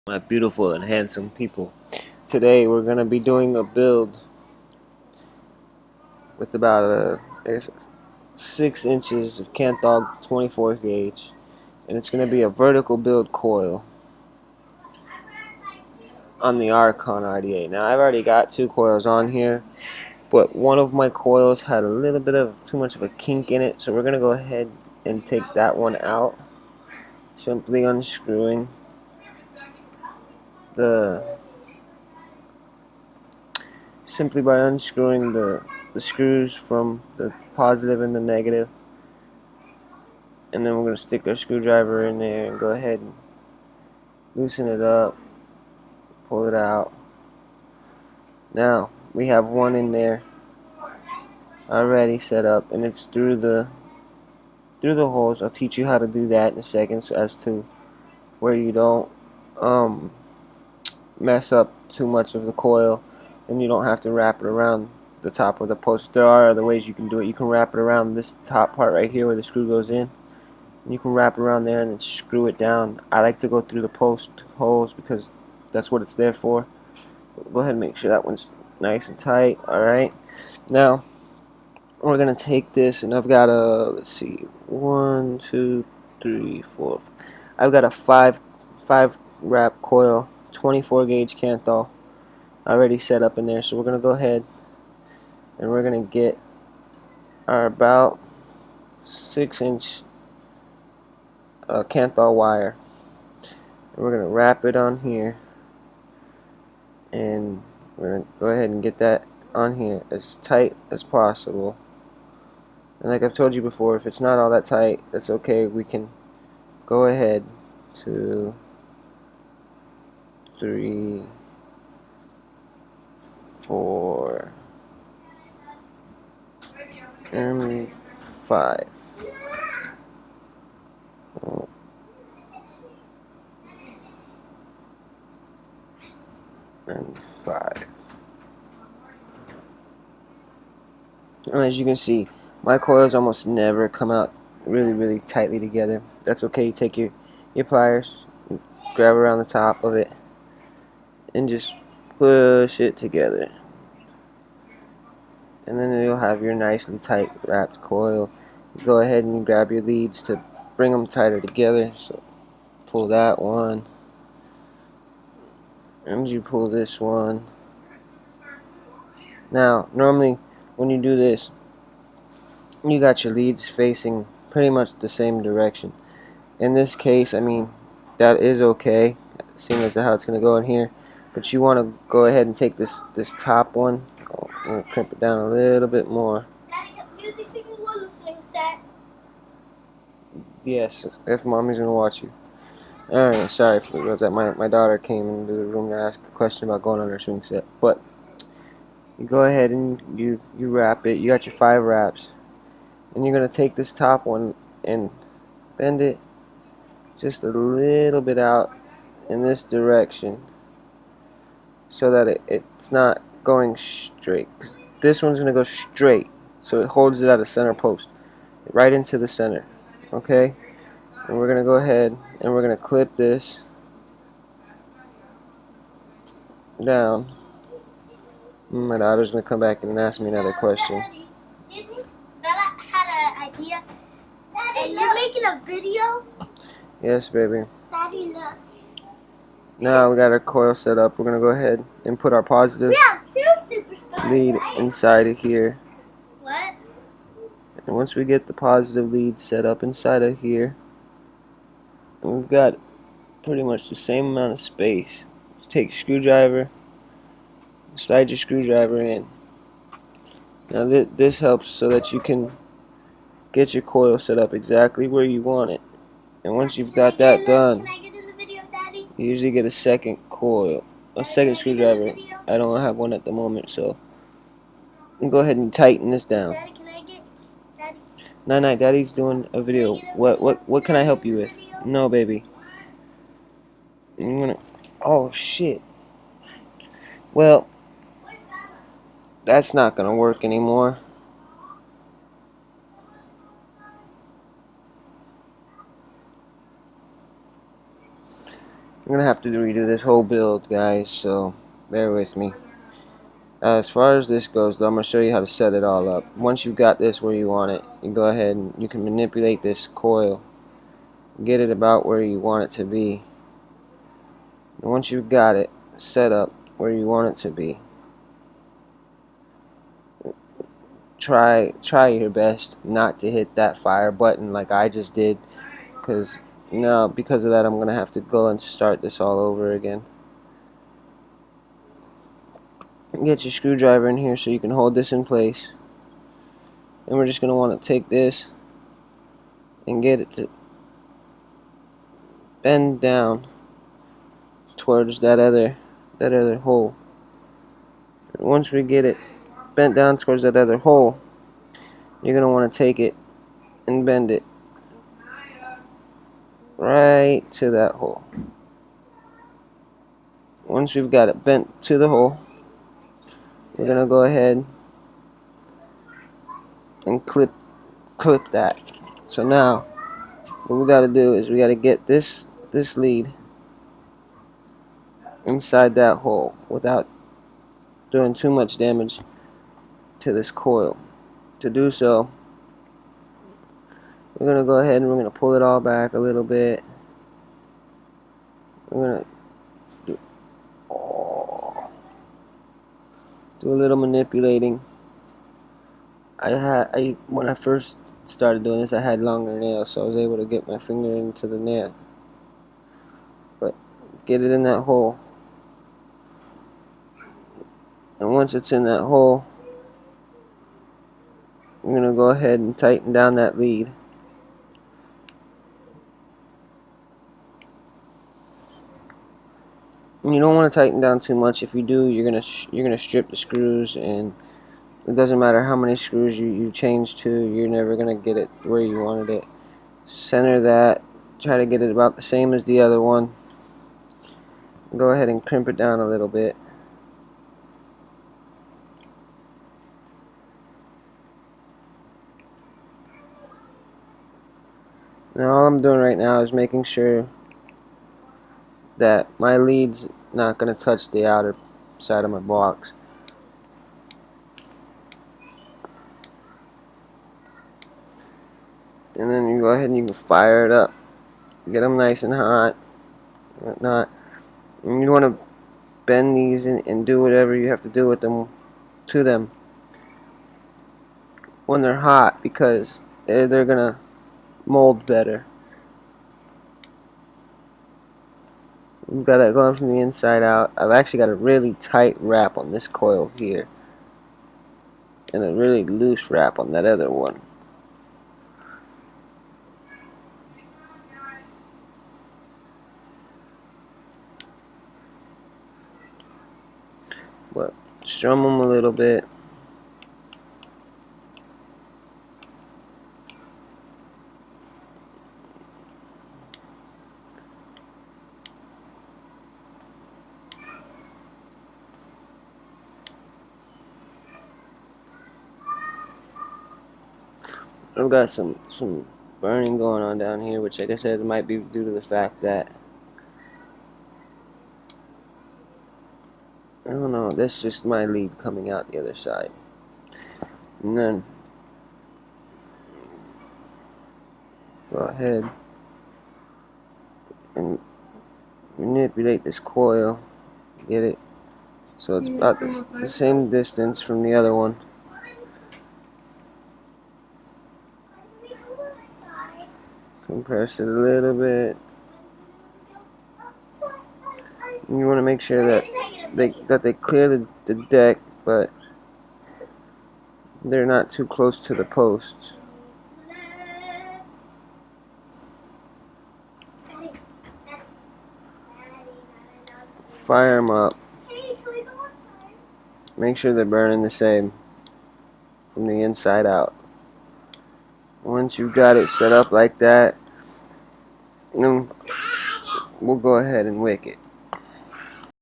My beautiful and handsome people. Today we're going to be doing a build with about 6 inches of Canthog 24 gauge, and it's going to be a vertical build coil on the Archon RDA. Now I've already got 2 coils on here, but one of my coils had a little bit of too much of a kink in it, so we're going to go ahead and take that one out, simply unscrewing the simply by unscrewing the screws from the positive and the negative, and then we're going to stick our screwdriver in there and go ahead and loosen it up, pull it out. Now we have one in there already set up, and it's through the holes. I'll teach you how to do that in a second, so as to where you don't mess up too much of the coil and you don't have to wrap it around the top of the post. There are other ways you can do it. You can wrap it around this top part right here where the screw goes in, and you can wrap it around there and then screw it down. I like to go through the post holes because that's what it's there for. Go ahead and make sure that one's nice and tight. Alright, now we're gonna take this, and I've got a, let's see, 1, 2, 3, 4, I've got a 5 wrap coil, 24 gauge Canthol already set up in there. So we're gonna go ahead and we're gonna get our about 6-inch Canthol wire, and we're gonna wrap it on here, and we're gonna go ahead and get that on here as tight as possible. And like I've told you before, if it's not all that tight, that's okay. We can go ahead to 3, 4, and 5. And 5. And as you can see, my coils almost never come out really tightly together. That's okay. You take your pliers, grab around the top of it, and just push it together, and then you'll have your nicely tight wrapped coil. Go ahead and grab your leads to bring them tighter together. So pull that one, and you pull this one. Now normally when you do this, you got your leads facing pretty much the same direction. In this case, I mean, that is okay, seeing as to how it's going to go in here. But you want to go ahead and take this top one. I'm going to crimp it down a little bit more. Yes, if mommy's going to watch you. Alright, sorry for that. My daughter came into the room to ask a question about going on her swing set. But you go ahead and you wrap it. You got your 5 wraps. And you're going to take this top one and bend it just a little bit out in this direction, so that it's not going straight, because this one's going to go straight, so it holds it at a center post right into the center. Okay, and we're going to go ahead and we're going to clip this down. My daughter's going to come back and ask me another question. Bella had an idea. Daddy, and you're making a video? Yes, baby. Daddy, look. Now we got our coil set up. We're going to go ahead and put our positive lead inside of here. What? And once we get the positive lead set up inside of here, and we've got pretty much the same amount of space. Just take a screwdriver, slide your screwdriver in. Now this helps so that you can get your coil set up exactly where you want it. And once you've got that done, you usually get a second coil, a second screwdriver. I don't have one at the moment, so go ahead and tighten this down. Daddy, can I get Daddy? No, Daddy's doing a video. What can I help you with? No, baby. I'm gonna. Oh shit. Well, that's not gonna work anymore. I'm gonna have to redo this whole build, guys, so bear with me. As far as this goes, though, I'm gonna show you how to set it all up. Once you've got this where you want it, you go ahead and you can manipulate this coil, get it about where you want it to be. And once you've got it set up where you want it to be, try your best not to hit that fire button like I just did, because of that I'm gonna have to go and start this all over again. Get your screwdriver in here so you can hold this in place, and we're just gonna want to take this and get it to bend down towards that other hole. And once we get it bent down towards that other hole, you're gonna want to take it and bend it right to that hole. Once we've got it bent to the hole, we're gonna go ahead and clip that. So now what we gotta do is we gotta get this lead inside that hole without doing too much damage to this coil. To do so, we're gonna go ahead and we're gonna pull it all back a little bit. We're gonna do a little manipulating. When I first started doing this, I had longer nails, so I was able to get my finger into the nail. But get it in that hole, and once it's in that hole, I'm gonna go ahead and tighten down that lead. And you don't want to tighten down too much. If you do, you're gonna strip the screws, and it doesn't matter how many screws you change to, you're never gonna get it where you wanted it. Center that. Try to get it about the same as the other one. Go ahead and crimp it down a little bit. Now all I'm doing right now is making sure that my lead's not going to touch the outer side of my box. And then you go ahead and you can fire it up. Get them nice and hot, whatnot. And you want to bend these and do whatever you have to do with them, to them, when they're hot, because they're going to mold better. We've got it going from the inside out. I've actually got a really tight wrap on this coil here, and a really loose wrap on that other one. But strum them a little bit. I've got some burning going on down here, which like I said might be due to the fact that, I don't know, that's just my lead coming out the other side. And then go ahead and manipulate this coil, get it so it's about the same distance from the other one. Compress it a little bit. And you want to make sure that they clear the deck, but they're not too close to the posts. Fire them up. Make sure they're burning the same from the inside out. Once you've got it set up like that, we'll go ahead and wick it.